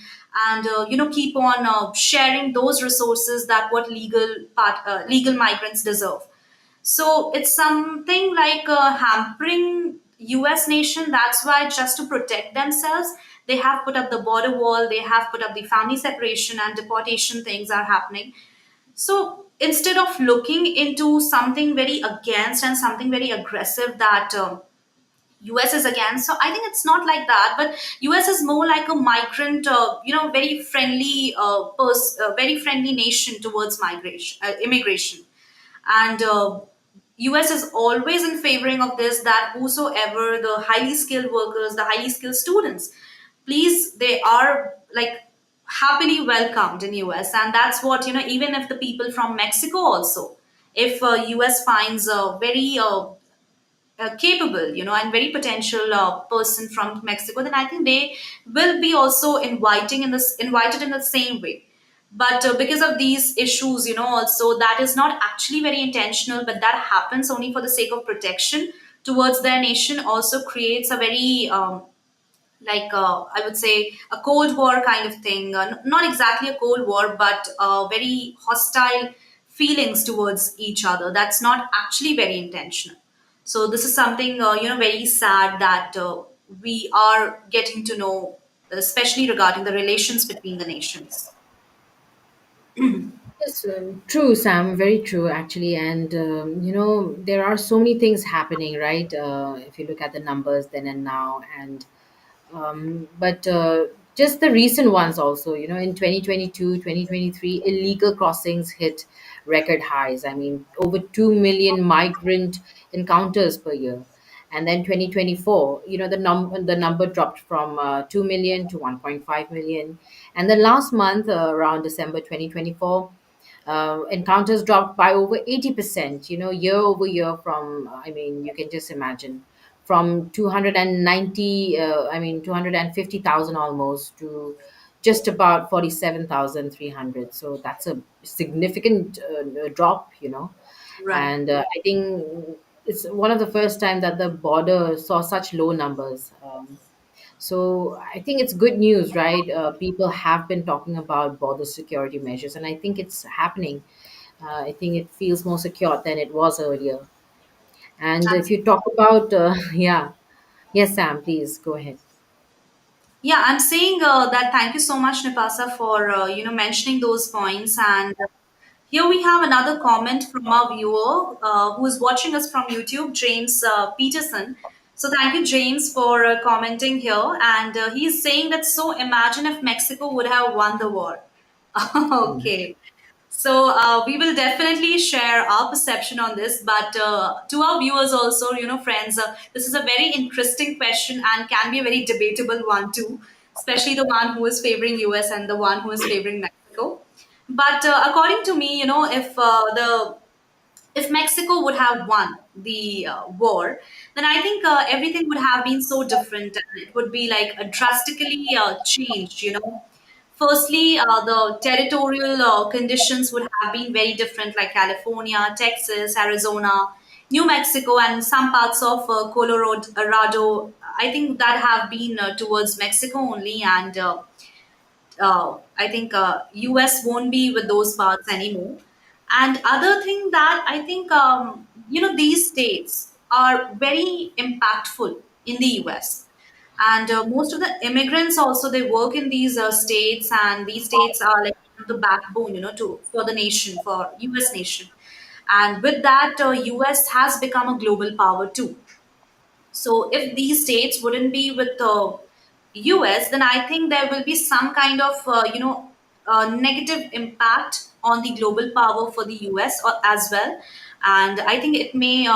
Speaker 2: and keep on sharing those resources that what legal migrants deserve. So it's something like hampering US nation. That's why, just to protect themselves, they have put up the border wall, they have put up the family separation and deportation things are happening. So instead of looking into something very against and something very aggressive that US is against, so I think it's not like that. But US is more like a migrant, very friendly, very friendly nation towards immigration. And US is always in favoring of this, that whosoever the highly skilled workers, the highly skilled students, please, they are like happily welcomed in US. And that's what, even if the people from Mexico also, if US finds a very capable, and very potential person from Mexico, then I think they will be also invited in the same way. But because of these issues, also that is not actually very intentional, but that happens only for the sake of protection towards their nation, also creates a very I would say a Cold War kind of thing. Not exactly a Cold War, but very hostile feelings towards each other. That's not actually very intentional. So this is something very sad that we are getting to know, especially regarding the relations between the nations.
Speaker 1: Yes, true, Sam. Very true, actually. And there are so many things happening, right? If you look at the numbers then and now, and but just the recent ones also, in 2022, 2023, illegal crossings hit record highs. I mean, over 2 million migrant encounters per year. And then 2024, the number dropped from 2 million to 1.5 million. And then last month, around December 2024, encounters dropped by over 80%, year over year. From, I mean, you can just imagine, from 290, 250,000 almost, to just about 47,300. So that's a significant drop,
Speaker 2: Right.
Speaker 1: and I think it's one of the first time that the border saw such low numbers. So I think it's good news, right? People have been talking about border security measures, and I think it's happening. I think it feels more secure than it was earlier. And if you talk about, yeah, yes, Sam, please go ahead.
Speaker 2: Yeah, I'm saying that thank you so much, Nipasa, for mentioning those points. And here we have another comment from our viewer who is watching us from YouTube, James Peterson. So thank you, James, for commenting here. And he's saying that, so imagine if Mexico would have won the war.
Speaker 1: Mm.
Speaker 2: Okay. So we will definitely share our perception on this, but to our viewers also, friends, this is a very interesting question and can be a very debatable one too, especially the one who is favoring US and the one who is favoring Mexico. But according to me, the if Mexico would have won the war, then I think everything would have been so different, and it would be like a drastically changed. Firstly, the territorial conditions would have been very different, like California, Texas, Arizona, New Mexico, and some parts of Colorado. I think that have been towards Mexico only, and I think US won't be with those parts anymore. And other thing that I think these states are very impactful in the US, and most of the immigrants also they work in these states, and these states are like the backbone, to for the nation, for US nation. And with that, US has become a global power too. So if these states wouldn't be with the US, then I think there will be some kind of negative impact on the global power for the US as well, and I think it may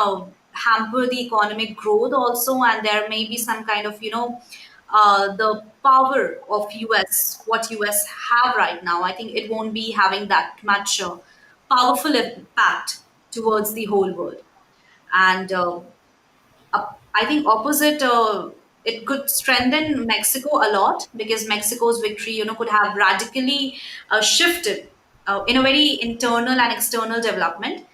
Speaker 2: hamper the economic growth also, and there may be some kind of the power of US, what US have right now. I think it won't be having that much powerful impact towards the whole world, and I think opposite, it could strengthen Mexico a lot because Mexico's victory, could have radically shifted in a very internal and external development,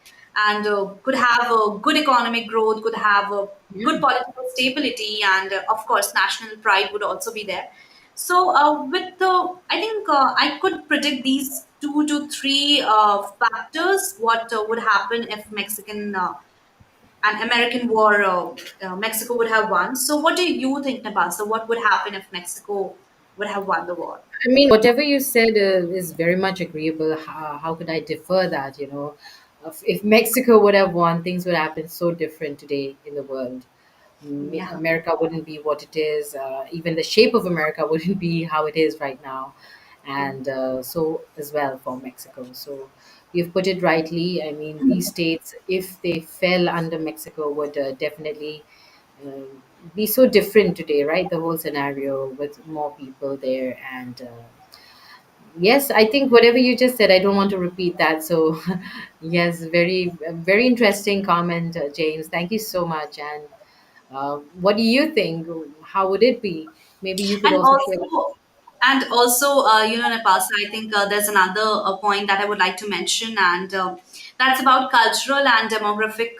Speaker 2: and could have a good economic growth, could have a good political stability, and of course, national pride would also be there. So, with the, I think I could predict these 2 to 3 factors what would happen if Mexican an American war, Mexico would have won. So, what do you think, Nepal? So, what would happen if Mexico would have won the war?
Speaker 1: I mean, whatever you said is very much agreeable. How could I defer that? If Mexico would have won, things would happen so different today in the world.
Speaker 2: Yeah.
Speaker 1: America wouldn't be what it is. Even the shape of America wouldn't be how it is right now, and so as well for Mexico. So you've put it rightly. I mean, these states, if they fell under Mexico, would definitely be so different today, right? The whole scenario with more people there, and yes, I think whatever you just said, I don't want to repeat that. So, yes, very interesting comment, James. Thank you so much. And what do you think? How would it be? Maybe you could
Speaker 2: And
Speaker 1: also share.
Speaker 2: also, Nepal, so I think there's another point that I would like to mention, and that's about cultural and demographic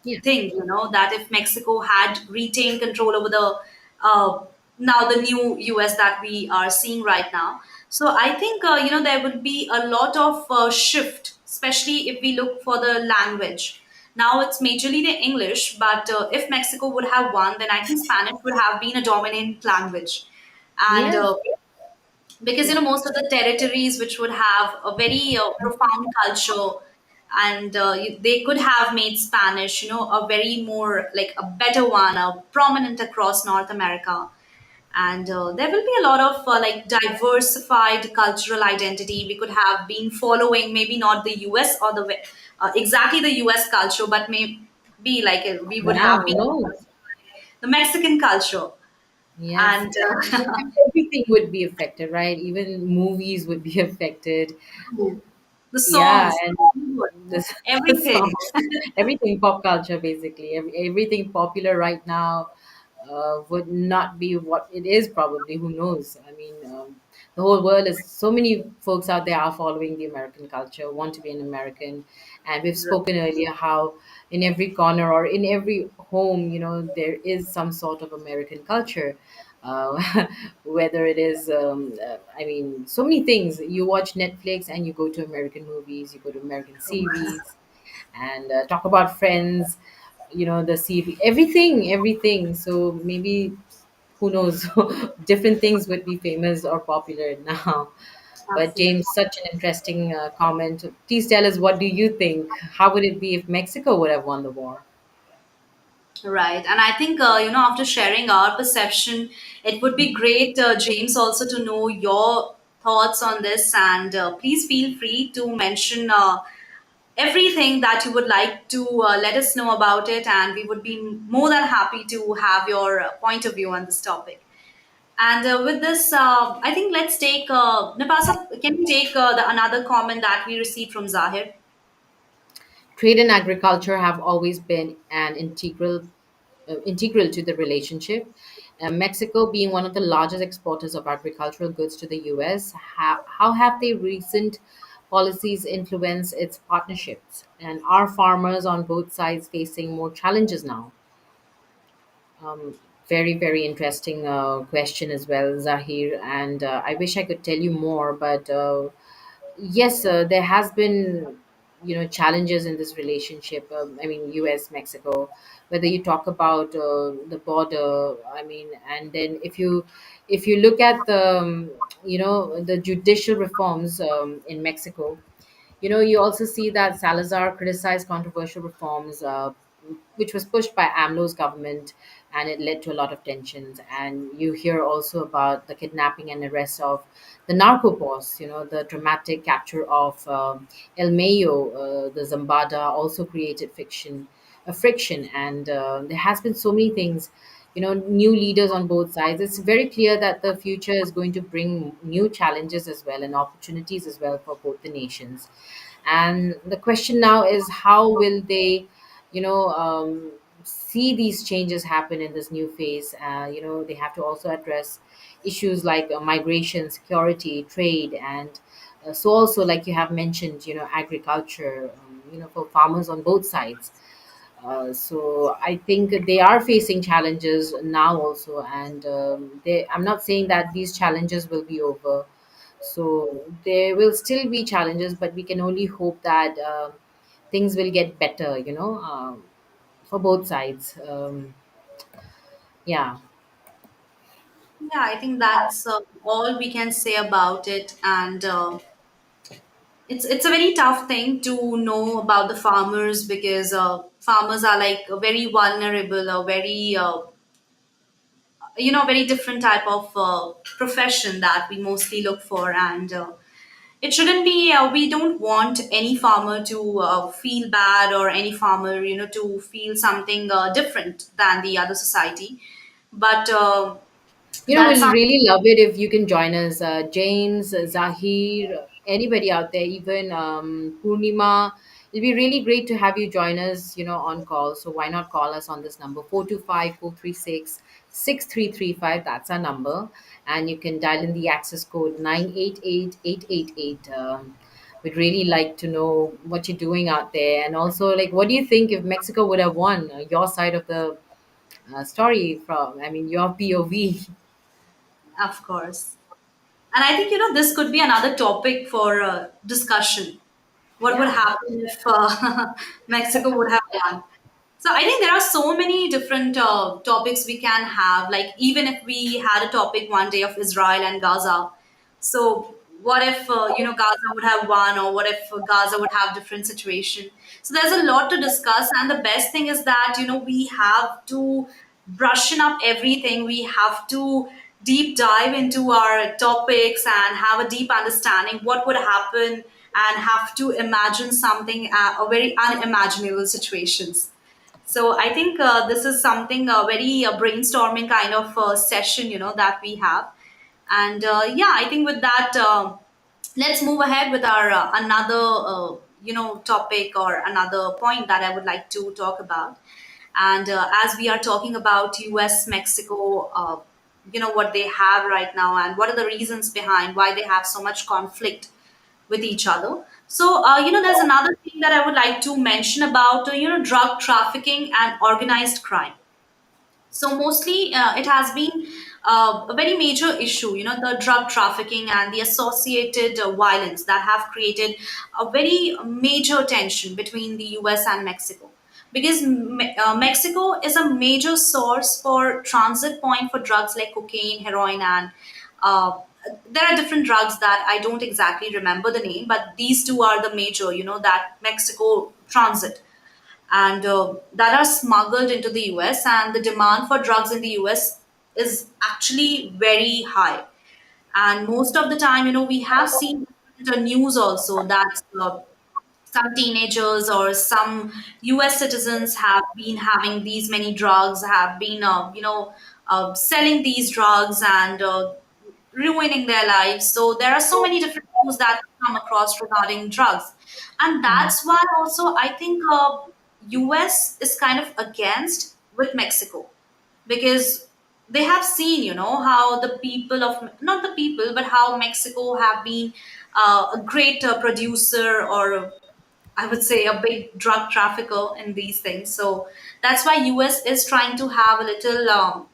Speaker 1: Yeah.
Speaker 2: thing. That if Mexico had retained control over the uh, now the new US that we are seeing right now, so I think there would be a lot of shift, especially if we look for the language. Now it's majorly the English, but if Mexico would have won, then I think Spanish would have been a dominant language, and
Speaker 1: Yes.
Speaker 2: because most of the territories which would have a very profound culture, and they could have made Spanish a very more like a better one, prominent across North America. And there will be a lot of like diversified cultural identity we could have been following, maybe not the US or exactly the US culture, but maybe like we would
Speaker 1: Yeah,
Speaker 2: have
Speaker 1: who
Speaker 2: been
Speaker 1: knows?
Speaker 2: the Mexican culture.
Speaker 1: Yes,
Speaker 2: And
Speaker 1: in fact, everything would be affected, right? Even movies would be affected.
Speaker 2: the
Speaker 1: Yeah,
Speaker 2: songs,
Speaker 1: and this the
Speaker 2: everything.
Speaker 1: songs, everything pop culture basically, everything popular right now would not be what it is probably. Who knows? I mean, the whole world is so many folks out there are following the American culture, want to be an American, and we've spoken earlier how in every corner or in every home, there is some sort of American culture. Whether it is, I mean, so many things. You watch Netflix and you go to American movies, you go to American series, and talk about Friends, the series, everything. So maybe, who knows, different things would be famous or popular now. But
Speaker 2: Absolutely.
Speaker 1: James, such an interesting comment. Please tell us, what do you think? How would it be if Mexico would have won the war?
Speaker 2: Right. And I think, after sharing our perception, it would be great, James, also to know your thoughts on this. And please feel free to mention everything that you would like to let us know about it. And we would be more than happy to have your point of view on this topic. And with this, I think let's take, Napasa, can you take another comment that we received from Zahir?
Speaker 1: Trade and agriculture have always been an integral to the relationship. Mexico, being one of the largest exporters of agricultural goods to the U.S., how have their recent policies influenced its partnerships? And are farmers on both sides facing more challenges now? Very, very interesting question as well, Zahir. And I wish I could tell you more, but yes, there has been, challenges in this relationship. I mean, U.S. Mexico, whether you talk about the border. I mean, and then if you look at the judicial reforms in Mexico, you also see that Salazar criticized controversial reforms, which was pushed by AMLO's government, and it led to a lot of tensions. And you hear also about the kidnapping and arrest of the narco boss, the dramatic capture of El Mayo, the Zambada, also created friction. And there has been so many things, new leaders on both sides. It's very clear that the future is going to bring new challenges as well and opportunities as well for both the nations. And the question now is, how will they, see these changes happen in this new phase? They have to also address issues like migration, security, trade, and so also, like you have mentioned, agriculture, for farmers on both sides. So I think they are facing challenges now also, and I'm not saying that these challenges will be over. So there will still be challenges, but we can only hope that things will get better, for both sides. Yeah.
Speaker 2: Yeah, I think that's all we can say about it. And it's a very tough thing to know about the farmers, because farmers are like a very vulnerable, a very very different type of profession that we mostly look for. And it shouldn't be. We don't want any farmer to feel bad, or any farmer to feel something different than the other society. But that's
Speaker 1: We'll
Speaker 2: some.
Speaker 1: really love it if you can join us, James, Zahir, anybody out there, even Purnima. It'll be really great to have you join us, on call. So why not call us on this number, 425-436-6335. That's our number. And you can dial in the access code 988-888. We'd really like to know what you're doing out there. And also, like, what do you think if Mexico would have won? Your side of the story from, I mean, your POV.
Speaker 2: Of course. And I think, this could be another topic for discussion. What would
Speaker 1: Yeah.
Speaker 2: happen if Mexico would have won? So I think there are so many different topics we can have. Like, even if we had a topic one day of Israel and Gaza, So what if Gaza would have won, or what if Gaza would have different situation? So there's a lot to discuss, and the best thing is that we have to brushing up everything. We have to deep dive into our topics and have a deep understanding what would happen, and have to imagine something, a very unimaginable situations. So I think this is something very brainstorming kind of session, that we have. And yeah, I think with that, let's move ahead with our another topic, or another point that I would like to talk about. And as we are talking about U.S. Mexico, what they have right now, and what are the reasons behind why they have so much conflict with each other. So, there's another thing that I would like to mention about, drug trafficking and organized crime. So mostly it has been a very major issue, the drug trafficking and the associated violence that have created a very major tension between the US and Mexico. Because Mexico is a major source for transit point for drugs like cocaine, heroin, and uh, there are different drugs that I don't exactly remember the name, but these two are the major, that Mexico transit, and that are smuggled into the US. And the demand for drugs in the US is actually very high. And most of the time, we have seen the news also that some teenagers or some US citizens have been having these many drugs, have been, selling these drugs, and ruining their lives. So there are so many different news that come across regarding drugs. And that's why also I think US is kind of against with Mexico, because they have seen, how the people of, not the people, but how Mexico have been a great producer, or I would say a big drug trafficker in these things. So that's why US is trying to have a little,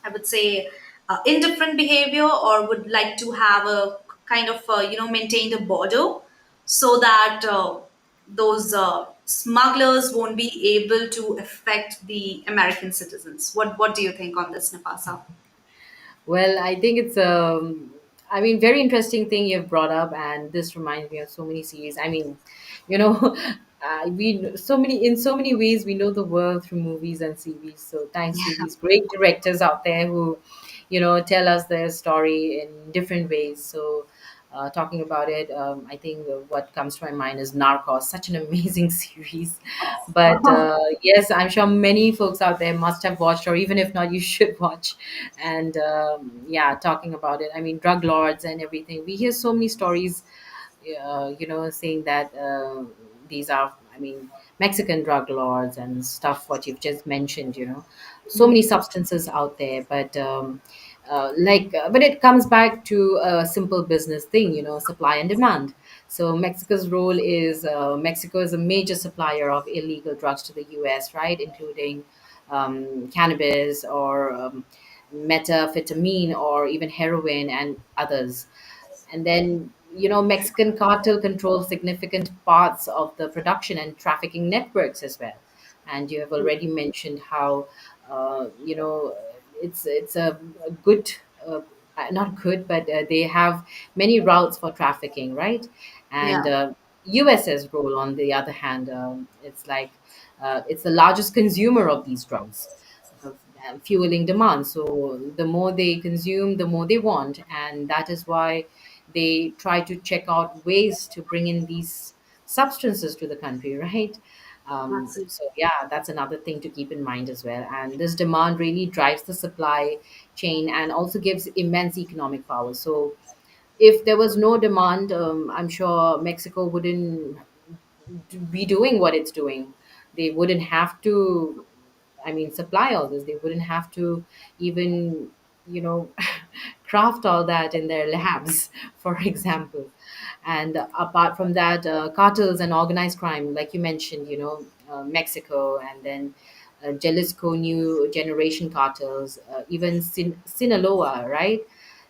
Speaker 2: I would say, indifferent behavior, or would like to have a kind of, maintained a border, so that those smugglers won't be able to affect the American citizens. What do you think on this, Napasa?
Speaker 1: Well, I think it's I mean, very interesting thing you've brought up, and this reminds me of so many series. I mean, you know, we so many in so many ways we know the world through movies and series. So thanks to these great directors out there who, tell us their story in different ways. So talking about it, I think what comes to my mind is Narcos, such an amazing series. But yes, I'm sure many folks out there must have watched, or even if not, you should watch. And yeah, talking about it, I mean, drug lords and everything. We hear so many stories, saying that these are, I mean, Mexican drug lords and stuff, what you've just mentioned, so many substances out there. But but it comes back to a simple business thing, supply and demand. So Mexico is a major supplier of illegal drugs to the US, right, including cannabis, or methamphetamine, or even heroin and others. And then, Mexican cartel controls significant parts of the production and trafficking networks as well. And you have already mentioned how, it's a good, not good, but they have many routes for trafficking, right?
Speaker 2: Yeah,
Speaker 1: And US's role, on the other hand, it's like it's the largest consumer of these drugs, uh, fueling demand. So the more they consume, the more they want, and that is why they try to check out ways to bring in these substances to the country, right?
Speaker 2: absolutely.
Speaker 1: So yeah, that's another thing to keep in mind as well. And this demand really drives the supply chain and also gives immense economic power. So if there was no demand, I'm sure Mexico wouldn't be doing what it's doing. They wouldn't have to, I mean, supply all this. They wouldn't have to even, you know, craft all that in their labs, for example. And apart from that, cartels and organized crime, like you mentioned, Mexico, and then Jalisco New Generation cartels, even Sinaloa, right?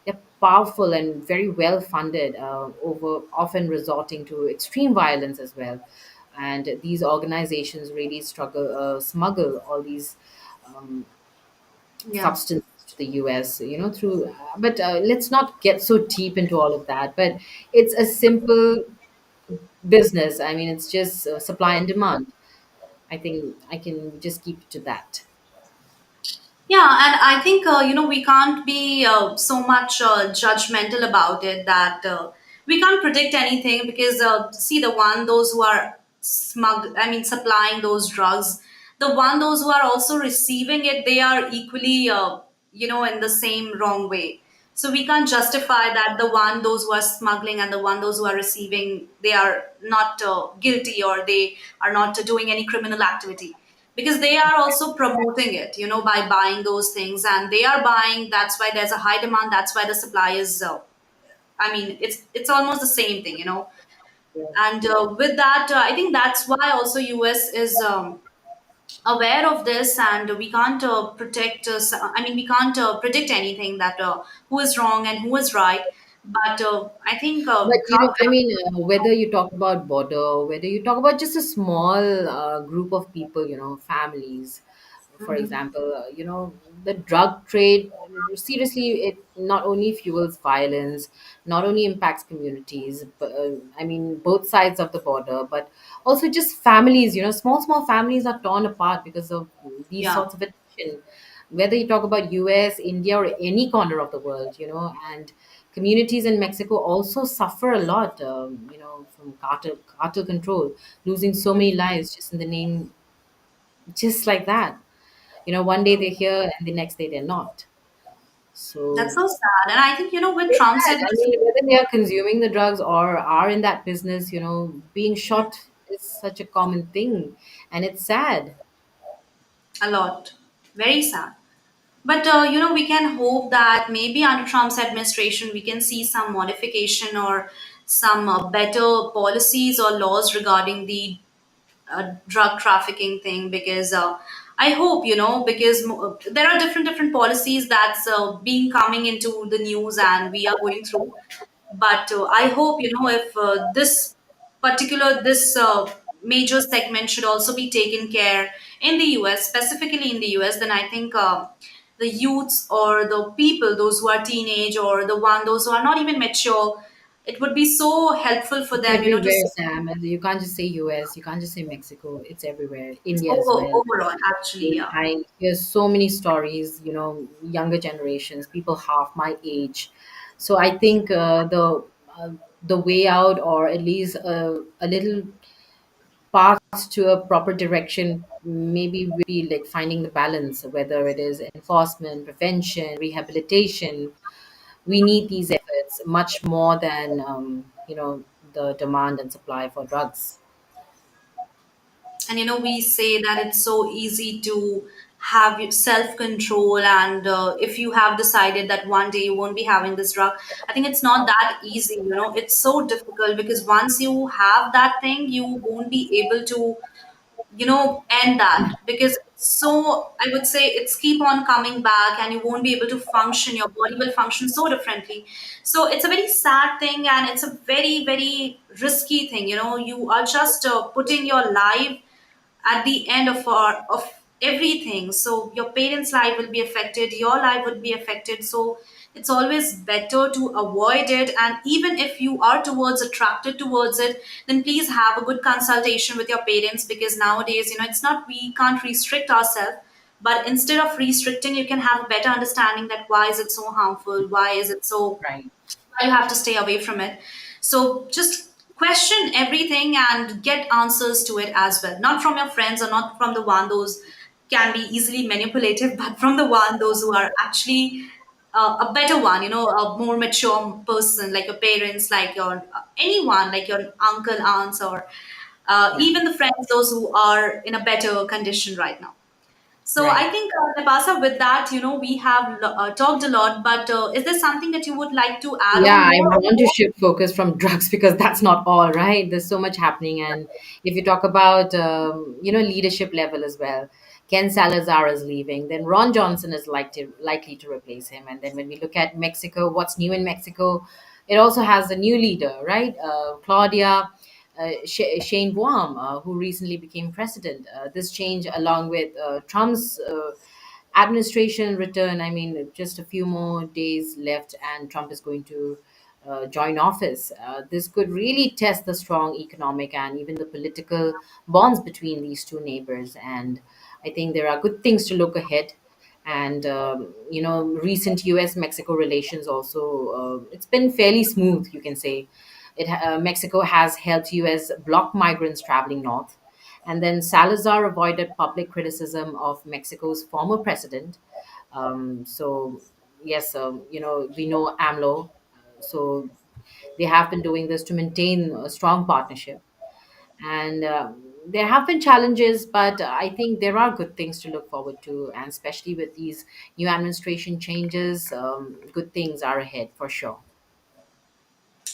Speaker 1: They're powerful and very well funded, over often resorting to extreme violence as well. And these organizations really smuggle all these um,
Speaker 2: Yeah.
Speaker 1: substances the US, through, but let's not get so deep into all of that. But it's a simple business. I mean, it's just supply and demand. I think I can just keep it to that.
Speaker 2: Yeah, and I think we can't be so much judgmental about it that we can't predict anything because see the one those who are supplying those drugs, the one those who are also receiving it, they are equally in the same wrong way. So we can't justify that the one those who are smuggling and the one those who are receiving, they are not guilty or they are not doing any criminal activity, because they are also promoting it, by buying those things, and they are buying. That's why there's a high demand. That's why the supply is. It's almost the same thing,
Speaker 1: Yeah.
Speaker 2: And with that, I think that's why also US is aware of this, and we can't protect. We can't predict anything that who is wrong and who is right. But I think
Speaker 1: But
Speaker 2: drug.
Speaker 1: I mean, whether you talk about border, whether you talk about just a small group of people, families, for
Speaker 2: Mhm.
Speaker 1: example, the drug trade, seriously, it not only fuels violence, not only impacts communities, but I mean, both sides of the border, but also just families, small families are torn apart because of these
Speaker 2: Yeah,
Speaker 1: sorts of addiction. Whether you talk about US, India, or any corner of the world, and communities in Mexico also suffer a lot, from cartel control, losing so many lives just in the name, just like that. One day they're here and the next day they're not.
Speaker 2: that's
Speaker 1: So
Speaker 2: so sad. And I think with
Speaker 1: it's
Speaker 2: Trump's
Speaker 1: sad. I mean,
Speaker 2: administration,
Speaker 1: whether they are consuming the drugs or are in that business, being shot is such a common thing, and it's sad.
Speaker 2: a lot, very sad. But we can hope that maybe under Trump's administration, we can see some modification or some better policies or laws regarding the drug trafficking thing. Because I hope, because there are different policies that's being coming into the news and we are going through. But I hope, if this major segment should also be taken care in the US, specifically in the US, then I think the youths or the people, those who are teenage or those who are not even mature, it would be so helpful for
Speaker 1: It's
Speaker 2: them, to
Speaker 1: everywhere,
Speaker 2: see
Speaker 1: Sam. You can't just say US, you can't just say Mexico. It's everywhere. India as well.
Speaker 2: overall, actually, yeah.
Speaker 1: I hear so many stories, younger generations, people half my age. So I think the way out, or at least a little path to a proper direction, maybe would be like finding the balance, whether it is enforcement, prevention, rehabilitation. We need these efforts much more than the demand and supply for drugs.
Speaker 2: And we say that it's so easy to have self control, and if you have decided that one day you won't be having this drug, I think it's not that easy. It's so difficult because once you have that thing, you won't be able to end that, because so I would say it's keep on coming back and you won't be able to function. Your body will function so differently. So it's a very sad thing, and it's a very very risky thing. You are just putting your life at the end of everything. So your parents life will be affected, your life would be affected. So it's always better to avoid it, and even if you are towards attracted towards it, then please have a good consultation with your parents, because nowadays it's not, we can't restrict ourselves, but instead of restricting, you can have a better understanding that why is it so harmful, why is it so,
Speaker 1: Right.
Speaker 2: you have to stay away from it. So just question everything and get answers to it as well, not from your friends or not from the one those can be easily manipulative, but from the one those who are actually a better one, a more mature person, like your parents, like your anyone, like your uncle, aunts, or
Speaker 1: Yeah.
Speaker 2: even the friends those who are in a better condition right now. So
Speaker 1: Right.
Speaker 2: I think, Napasa, with that, we have talked a lot, but is there something that you would like to add
Speaker 1: Yeah,
Speaker 2: on
Speaker 1: I
Speaker 2: more?
Speaker 1: want to shift focus from drugs because that's not all, right? There's so much happening. And if you talk about, leadership level as well, Ken Salazar is leaving, then Ron Johnson is likely to replace him. And then when we look at Mexico, what's new in Mexico, it also has a new leader, right? Claudia Shane Baum, who recently became president. This change, along with Trump's administration return, I mean, just a few more days left, and Trump is going to join office. This could really test the strong economic and even the political bonds between these two neighbors. And I think there are good things to look ahead. And recent U.S. Mexico relations also, it's been fairly smooth, you can say. Mexico has helped U.S. block migrants traveling north, and then Salazar avoided public criticism of Mexico's former president. So yes, we know AMLO. So they have been doing this to maintain a strong partnership. And there have been challenges, but I think there are good things to look forward to. And especially with these new administration changes, good things are ahead for sure.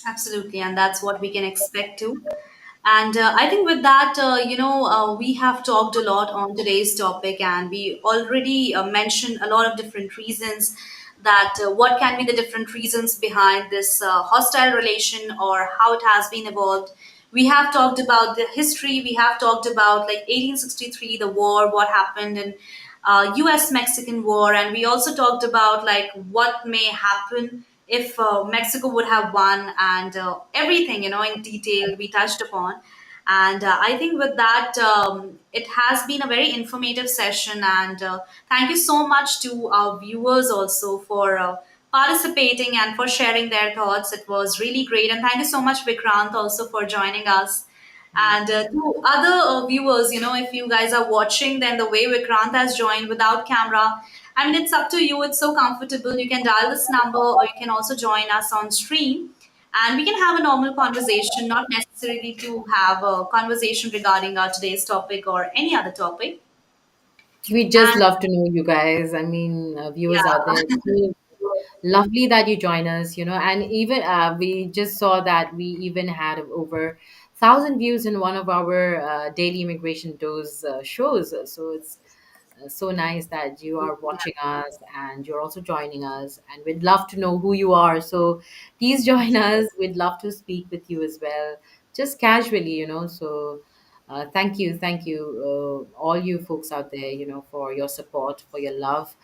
Speaker 2: Absolutely, and that's what we can expect too. And I think with that, we have talked a lot on today's topic, and we already mentioned a lot of different reasons that what can be the different reasons behind this hostile relation or how it has been evolved. We have talked about the history. We have talked about like 1863, the war, what happened in U.S. Mexican War, and we also talked about like what may happen if Mexico would have won, and everything in detail we touched upon. And I think with that, it has been a very informative session. And thank you so much to our viewers also for participating and for sharing their thoughts. It was really great. And thank you so much, Vikrant, also for joining us. And to other viewers, if you guys are watching, then the way Vikrant has joined without camera, I mean, it's up to you. It's so comfortable. You can dial this number or you can also join us on stream and we can have a normal conversation, not necessarily to have a conversation regarding our today's topic or any other topic.
Speaker 1: We just
Speaker 2: And
Speaker 1: love to know you guys. I mean, viewers out there.
Speaker 2: yeah,
Speaker 1: So lovely that you join us, and even we just saw that we even had over 1,000 views in one of our daily immigration dose shows. So it's so nice that you are watching us and you're also joining us, and we'd love to know who you are. So please join us. We'd love to speak with you as well, just casually, so thank you, all you folks out there, for your support, for your love.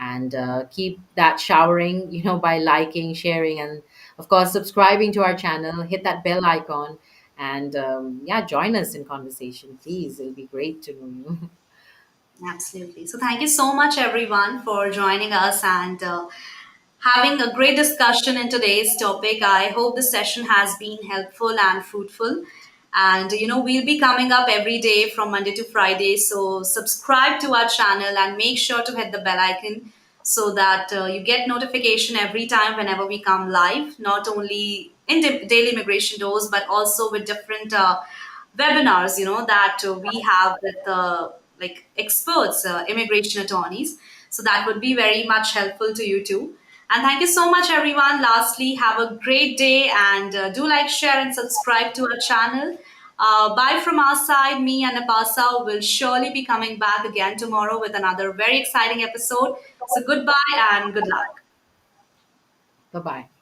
Speaker 1: And keep that showering, by liking, sharing, and of course subscribing to our channel. Hit that bell icon, and yeah, join us in conversation, please. It'll be great to know you.
Speaker 2: absolutely. So thank you so much, everyone, for joining us and having a great discussion in today's topic. I hope the session has been helpful and fruitful. And we'll be coming up every day from Monday to Friday. So subscribe to our channel and make sure to hit the bell icon so that you get notification every time whenever we come live, not only in daily immigration doors, but also with different webinars, that we have with like experts, immigration attorneys. So that would be very much helpful to you too. And thank you so much, everyone. Lastly, have a great day and do like, share, and subscribe to our channel. Bye from our side. Me and Napasa will surely be coming back again tomorrow with another very exciting episode. So goodbye and good luck.
Speaker 1: Bye bye.